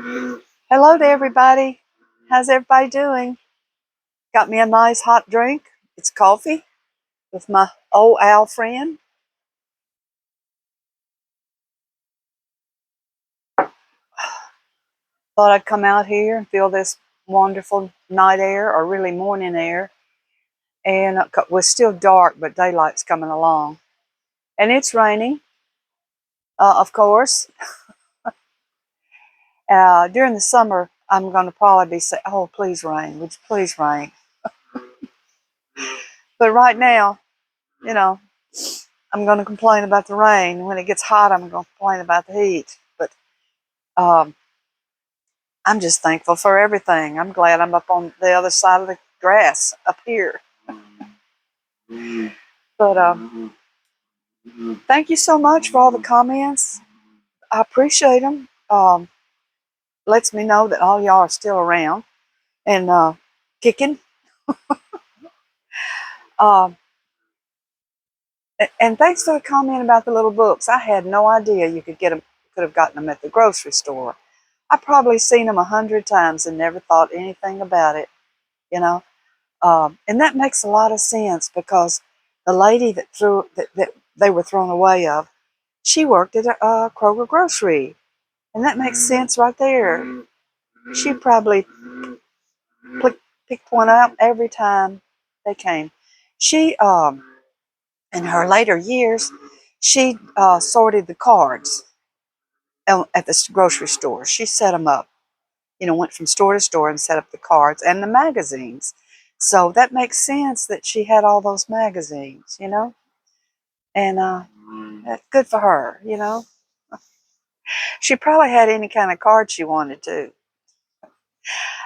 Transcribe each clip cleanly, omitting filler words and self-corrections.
Hello to everybody. How's everybody doing? Got me a nice hot drink. It's coffee with my old Al friend. Thought I'd come out here and feel this wonderful night air, or really morning air. And it was still dark, but daylight's coming along. And it's raining, of course. During the summer, I'm going to probably be saying, oh, please rain. Would you please rain? But right now, you know, I'm going to complain about the rain. When it gets hot, I'm going to complain about the heat. But um, I'm just thankful for everything. I'm glad I'm up on the other side of the grass up here. But thank you so much for all the comments. I appreciate them. Lets me know that all y'all are still around and kicking. Um, and thanks for the comment about the little books. I had no idea you could get them. Could have gotten them at the grocery store. I probably seen them 100 times and never thought anything about it. You know. And that makes a lot of sense because the lady that they were thrown away of, she worked at a Kroger grocery, and that makes sense right there. She probably picked one up every time they came. She, in her later years, she sorted the cards at the grocery store. She set them up. Went from store to store and set up the cards and the magazines. So that makes sense that she had all those magazines. And good for her. She probably had any kind of card she wanted to.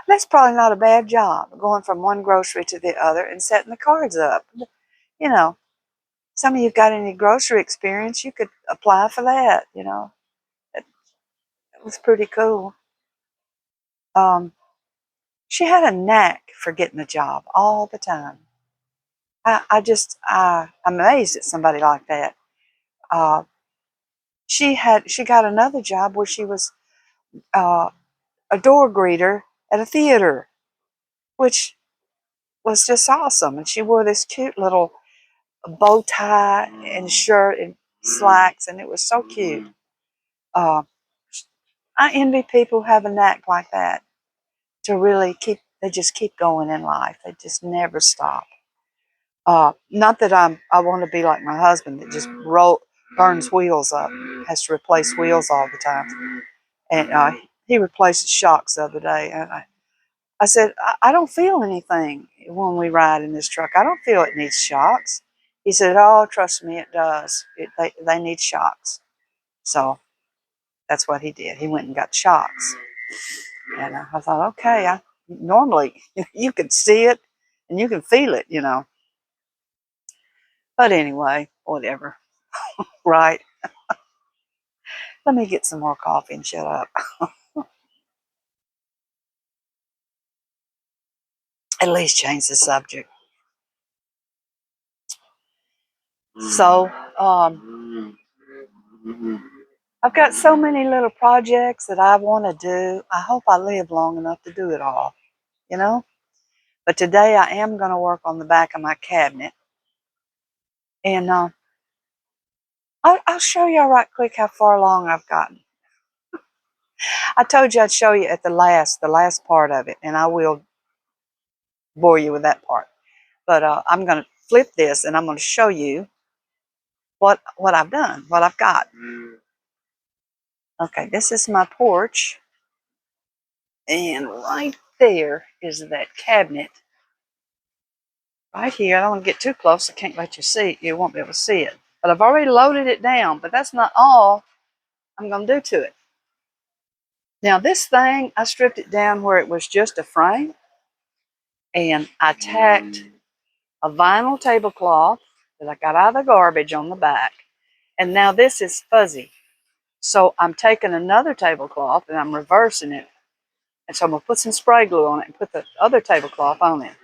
That's probably not a bad job, going from one grocery to the other and setting the cards up. You know, some of you got any grocery experience, you could apply for that. It was pretty cool. She had a knack for getting a job all the time. I'm amazed at somebody like that. Uh, she got another job where she was uh, a door greeter at a theater, which was just awesome. And she wore this cute little bow tie and shirt and slacks, and it was so cute. Uh, I envy people who have a knack like that to really they just keep going in life. They just never stop. Not that I want to be like my husband that just burns wheels up, has to replace wheels all the time. And he replaces shocks the other day. And I said, I don't feel anything when we ride in this truck. I don't feel it needs shocks. He said, oh, trust me, it does. They need shocks. So that's what he did. He went and got shocks. And I thought, okay, normally you can see it and you can feel it. But anyway, whatever. Right. Let me get some more coffee and shut up. At least change the subject. So, I've got so many little projects that I want to do. I hope I live long enough to do it all, you know? But today I am going to work on the back of my cabinet. And I'll show y'all right quick how far along I've gotten. I told you I'd show you at the last part of it, and I will bore you with that part. But I'm going to flip this, and I'm going to show you what I've done, what I've got. Okay, this is my porch. And right there is that cabinet. Right here, I don't want to get too close. I can't let you see. You won't be able to see it. But I've already loaded it down, but that's not all I'm going to do to it. Now this thing, I stripped it down where it was just a frame, and I tacked a vinyl tablecloth that I got out of the garbage on the back. And now this is fuzzy. So I'm taking another tablecloth and I'm reversing it. And so I'm going to put some spray glue on it and put the other tablecloth on it.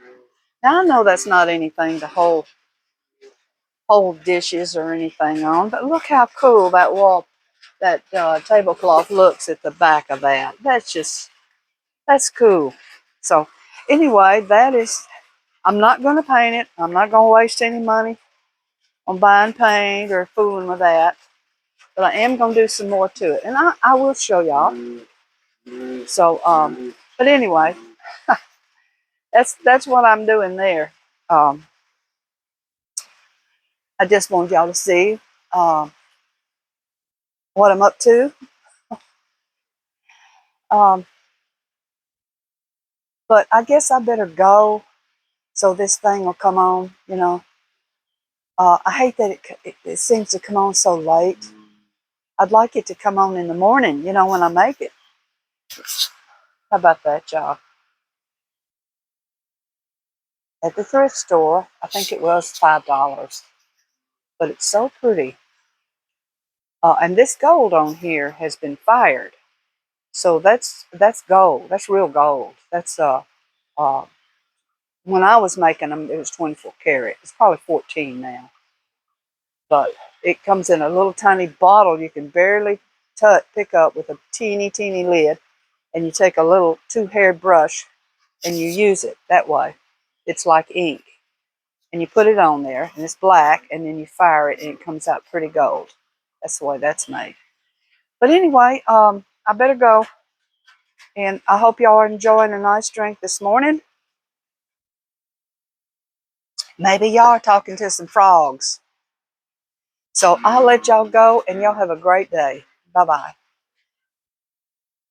Now I know that's not anything to hold dishes or anything on, but look how cool that wall that tablecloth looks at the back of that. That's cool. So anyway, I'm not going to paint it. I'm not going to waste any money on buying paint or fooling with that. But I am going to do some more to it. And I will show y'all. So, but anyway, that's what I'm doing there. Um, I just want y'all to see um, what I'm up to. Um, but I guess I better go so this thing will come on, you know. I hate that it seems to come on so late. I'd like it to come on in the morning, you know, when I make it. How about that, y'all? At the thrift store, I think it was $5, but it's so pretty. And this gold on here has been fired, so that's gold. That's real gold. That's uh when I was making them, it was 24 karat. It's probably 14 now, but it comes in a little tiny bottle you can barely pick up with a teeny lid, and you take a little two-hair brush and you use it that way. It's like ink, and you put it on there, and it's black, and then you fire it, and it comes out pretty gold. That's the way that's made. But anyway, I better go, and I hope y'all are enjoying a nice drink this morning. Maybe y'all are talking to some frogs. So I'll let y'all go, and y'all have a great day. Bye-bye.